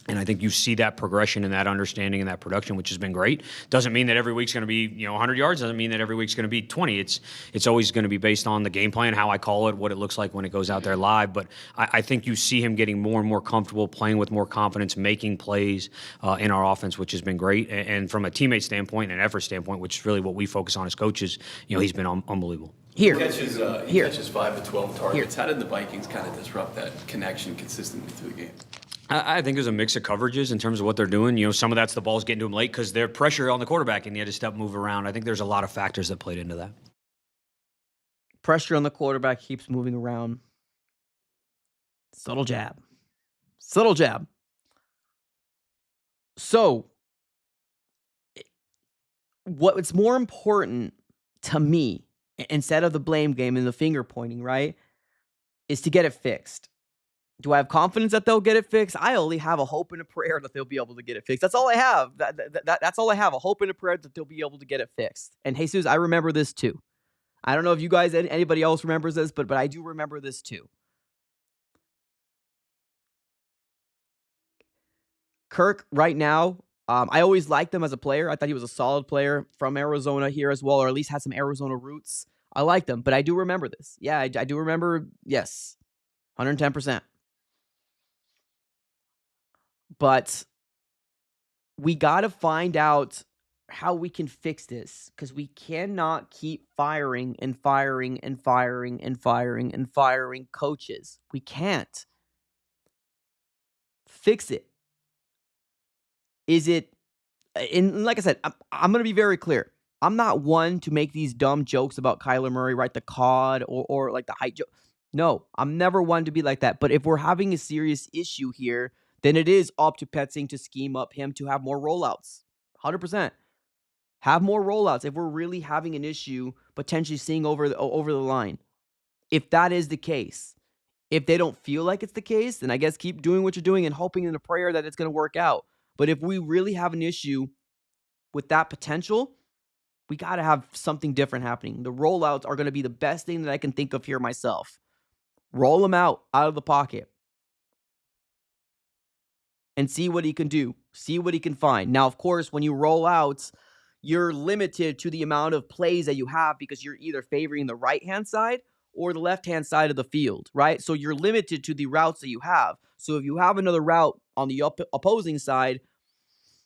And I think you see that progression and that understanding and that production, which has been great. Doesn't mean that every week's going to be 100 yards. Doesn't mean that every week's going to be 20. It's always going to be based on the game plan, how I call it, what it looks like when it goes out there live. But I think you see him getting more and more comfortable, playing with more confidence, making plays in our offense, which has been great. And from a teammate standpoint and effort standpoint, which is really what we focus on as coaches, he's been unbelievable. He catches 5 to 12 targets. How did the Vikings kind of disrupt that connection consistently through the game? I think there's a mix of coverages in terms of what they're doing. Some of that's the ball's getting to them late because they're pressure on the quarterback and he had to step move around. I think there's a lot of factors that played into that. Pressure on the quarterback, keeps moving around. Subtle jab. So, what's more important to me, instead of the blame game and the finger pointing, right, is to get it fixed. Do I have confidence that they'll get it fixed? I only have a hope and a prayer that they'll be able to get it fixed. That's all I have. That's all I have, a hope and a prayer that they'll be able to get it fixed. And Jesus, I remember this too. I don't know if you guys, anybody else remembers this, but I do remember this too. Kirk, right now, I always liked him as a player. I thought he was a solid player from Arizona here as well, or at least had some Arizona roots. I liked him, but I do remember this. Yeah, I do remember, yes, 110%. But we got to find out how we can fix this, because we cannot keep firing coaches. We can't. Fix it. Is it, and like I said, I'm going to be very clear. I'm not one to make these dumb jokes about Kyler Murray, right? The COD or like the height joke. No, I'm never one to be like that. But if we're having a serious issue here, then it is up to Petzing to scheme up him to have more rollouts. 100%. Have more rollouts if we're really having an issue, potentially seeing over the line. If that is the case. If they don't feel like it's the case, then I guess keep doing what you're doing and hoping in a prayer that it's going to work out. But if we really have an issue with that potential, we got to have something different happening. The rollouts are going to be the best thing that I can think of here myself. Roll him out of the pocket and see what he can do. See what he can find. Now, of course, when you roll out, you're limited to the amount of plays that you have because you're either favoring the right-hand side or the left-hand side of the field, right? So you're limited to the routes that you have. So if you have another route on the opposing side,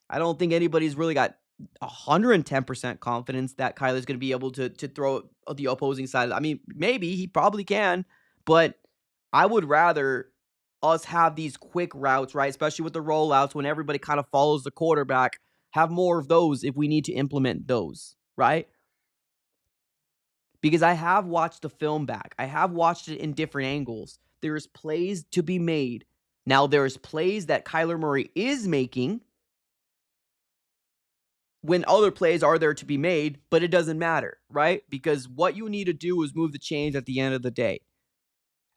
I don't think anybody's really got 110% confidence that Kyler's going to be able to throw the opposing side. I mean, maybe he probably can, but I would rather us have these quick routes, right? Especially with the rollouts when everybody kind of follows the quarterback. Have more of those if we need to implement those, right? Because I have watched the film back. I have watched it in different angles. There's plays to be made. Now, there's plays that Kyler Murray is making when other plays are there to be made, but it doesn't matter, right? Because what you need to do is move the chains at the end of the day.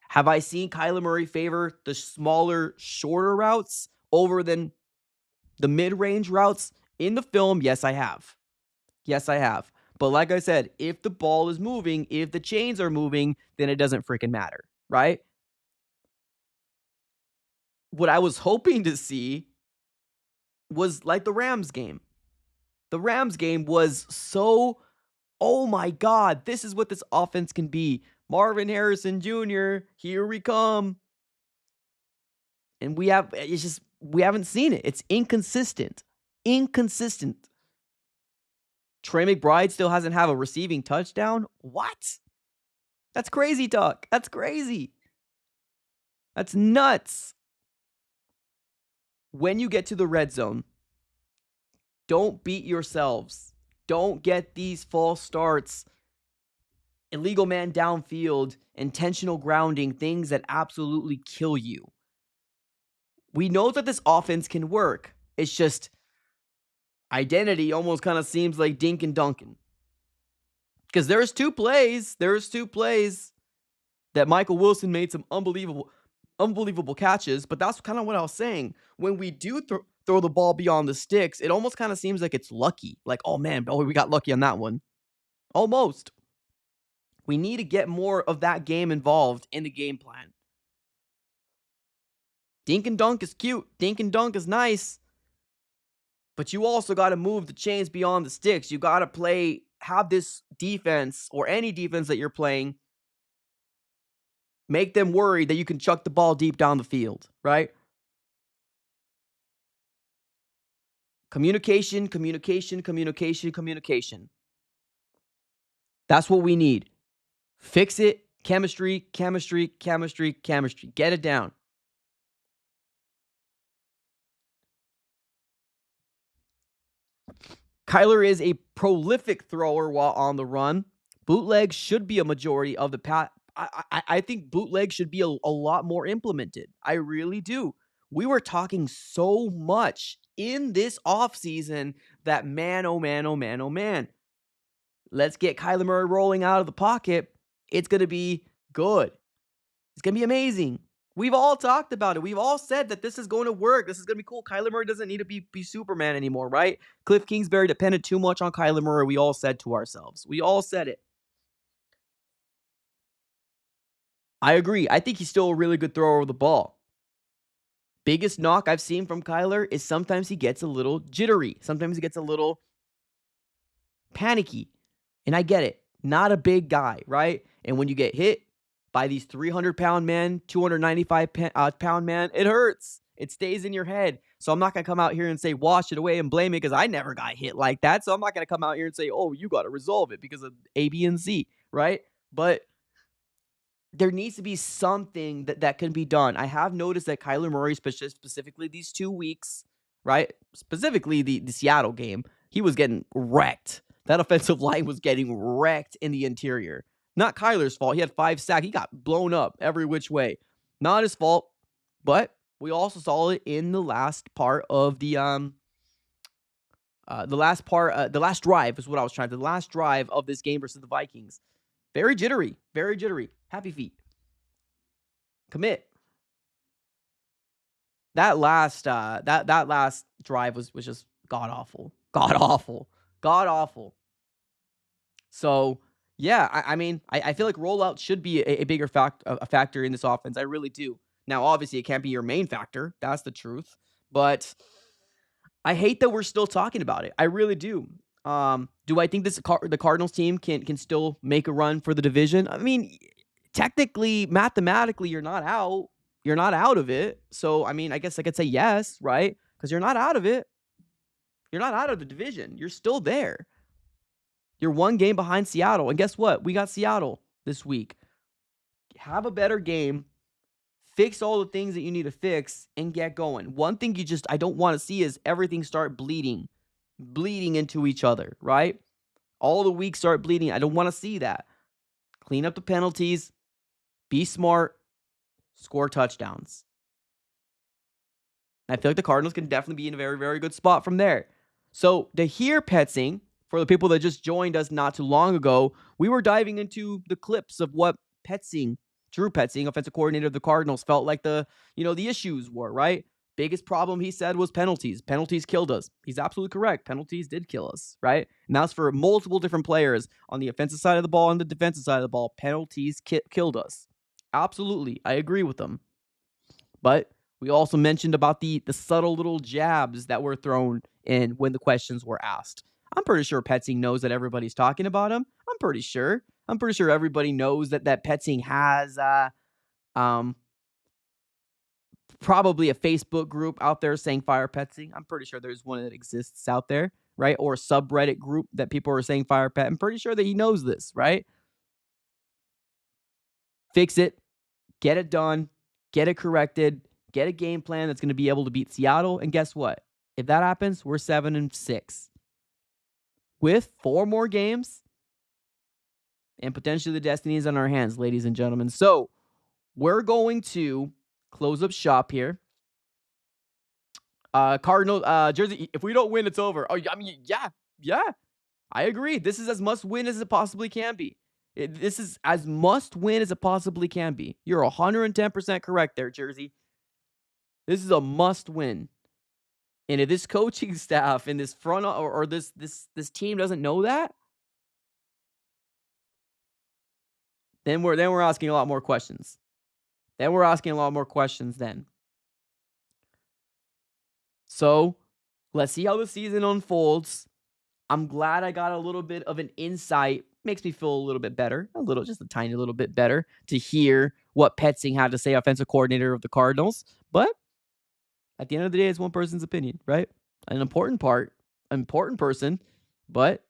Have I seen Kyler Murray favor the smaller, shorter routes over than the mid-range routes in the film? Yes, I have. Yes, I have. But like I said, if the ball is moving, if the chains are moving, then it doesn't freaking matter, right? What I was hoping to see was like the Rams game. The Rams game was so, oh my God, this is what this offense can be. Marvin Harrison Jr., here we come. And we haven't seen it. It's inconsistent. Trey McBride still hasn't have a receiving touchdown? What? That's crazy talk. That's crazy. That's nuts. When you get to the red zone, don't beat yourselves. Don't get these false starts. Illegal man downfield, intentional grounding, things that absolutely kill you. We know that this offense can work. It's just identity almost kind of seems like Dink and Duncan. Because there's two plays that Michael Wilson made some unbelievable catches, but that's kind of what I was saying. When we do throw the ball beyond the sticks, it almost kind of seems like it's lucky. Like, oh man, we got lucky on that one. Almost. We need to get more of that game involved in the game plan. Dink and dunk is cute. Dink and dunk is nice. But you also got to move the chains beyond the sticks. You got to have this defense or any defense that you're playing, make them worried that you can chuck the ball deep down the field, right? Communication, communication, communication, communication. That's what we need. Fix it. Chemistry, chemistry, chemistry, chemistry. Get it down. Kyler is a prolific thrower while on the run. Bootlegs should be a majority of the pass. I think bootlegs should be a lot more implemented. I really do. We were talking so much in this offseason that man, oh man, oh man, oh man. Let's get Kyler Murray rolling out of the pocket. It's going to be good. It's going to be amazing. We've all talked about it. We've all said that this is going to work. This is going to be cool. Kyler Murray doesn't need to be Superman anymore, right? Cliff Kingsbury depended too much on Kyler Murray. We all said to ourselves. We all said it. I agree. I think he's still a really good thrower of the ball. Biggest knock I've seen from Kyler is sometimes he gets a little jittery. Sometimes he gets a little panicky. And I get it. Not a big guy, right? And when you get hit by these 300-pound men, 295-pound man, it hurts. It stays in your head. So I'm not going to come out here and say wash it away and blame it because I never got hit like that. So I'm not going to come out here and say, oh, you got to resolve it because of A, B, and C, right? But there needs to be something that can be done. I have noticed that Kyler Murray, specifically these 2 weeks, right? Specifically the Seattle game, he was getting wrecked. That offensive line was getting wrecked in the interior. Not Kyler's fault. He had 5 sacks. He got blown up every which way. Not his fault, but we also saw it in the last part of the last drive is what I was trying to. The last drive of this game versus the Vikings. Very jittery. Very jittery. Happy feet. Commit. That last that last drive was just god awful. God awful. God awful. So yeah, I mean, I feel like rollout should be a bigger factor in this offense. I really do. Now, obviously, it can't be your main factor. That's the truth. But I hate that we're still talking about it. I really do. Do I think the Cardinals team can still make a run for the division? I mean, technically, mathematically, you're not out. You're not out of it. So, I mean, I guess I could say yes, right? Because you're not out of it. You're not out of the division. You're still there. You're 1 game behind Seattle. And guess what? We got Seattle this week. Have a better game. Fix all the things that you need to fix and get going. One thing I don't want to see is everything start bleeding into each other, right? All the weeks start bleeding. I don't want to see that. Clean up the penalties. Be smart. Score touchdowns. I feel like the Cardinals can definitely be in a very, very good spot from there. So to hear Petzing, for the people that just joined us not too long ago, we were diving into the clips of what Drew Petzing, offensive coordinator of the Cardinals, felt like the issues were, right? Biggest problem, he said, was penalties. Penalties killed us. He's absolutely correct. Penalties did kill us, right? And that's for multiple different players on the offensive side of the ball and the defensive side of the ball. Penalties killed us. Absolutely. I agree with them. But we also mentioned about the subtle little jabs that were thrown in when the questions were asked. I'm pretty sure Petzing knows that everybody's talking about him. I'm pretty sure everybody knows that Petzing has probably a Facebook group out there saying fire Petzing. I'm pretty sure there's one that exists out there, right? Or a subreddit group that people are saying fire Pet. I'm pretty sure that he knows this, right? Fix it. Get it done. Get it corrected. Get a game plan that's going to be able to beat Seattle. And guess what? If that happens, we're 7-6. With 4 more games and potentially the destiny is on our hands, ladies and gentlemen. So we're going to close up shop here. Cardinal, Jersey, if we don't win, it's over. Oh, I mean, yeah. I agree. This is as must win as it possibly can be. This is as must win as it possibly can be. You're 110% correct there, Jersey. This is a must win. And if this coaching staff and this front or this team doesn't know that, Then we're asking a lot more questions. Then. So let's see how the season unfolds. I'm glad I got a little bit of an insight. Makes me feel a little bit better, just a tiny little bit better to hear what Petzing had to say, offensive coordinator of the Cardinals. But at the end of the day, it's one person's opinion, right? An important person, but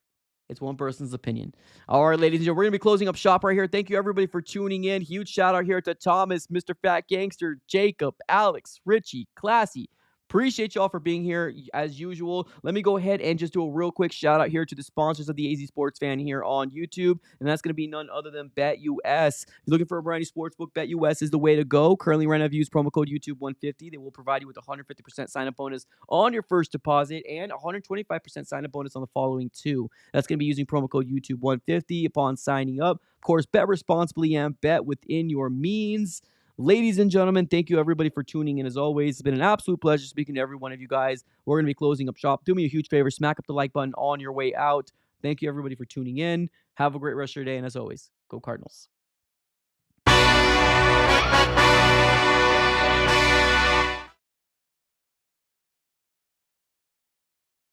it's one person's opinion. All right, ladies and gentlemen, we're going to be closing up shop right here. Thank you, everybody, for tuning in. Huge shout out here to Thomas, Mr. Fat Gangster, Jacob, Alex, Richie, Classy. Appreciate y'all for being here as usual. Let me go ahead and just do a real quick shout out here to the sponsors of the AZ Sports Fan here on YouTube, and that's going to be none other than BetUS. If you're looking for a brand new sportsbook, BetUS is the way to go. Currently, right now, if you use promo code YouTube150, they will provide you with a 150% sign-up bonus on your first deposit and a 125% sign-up bonus on the following two. That's going to be using promo code YouTube150 upon signing up. Of course, bet responsibly and bet within your means. Ladies and gentlemen, thank you everybody for tuning in as always. It's been an absolute pleasure speaking to every one of you guys. We're going to be closing up shop. Do me a huge favor, smack up the like button on your way out. Thank you everybody for tuning in. Have a great rest of your day, and as always, go Cardinals.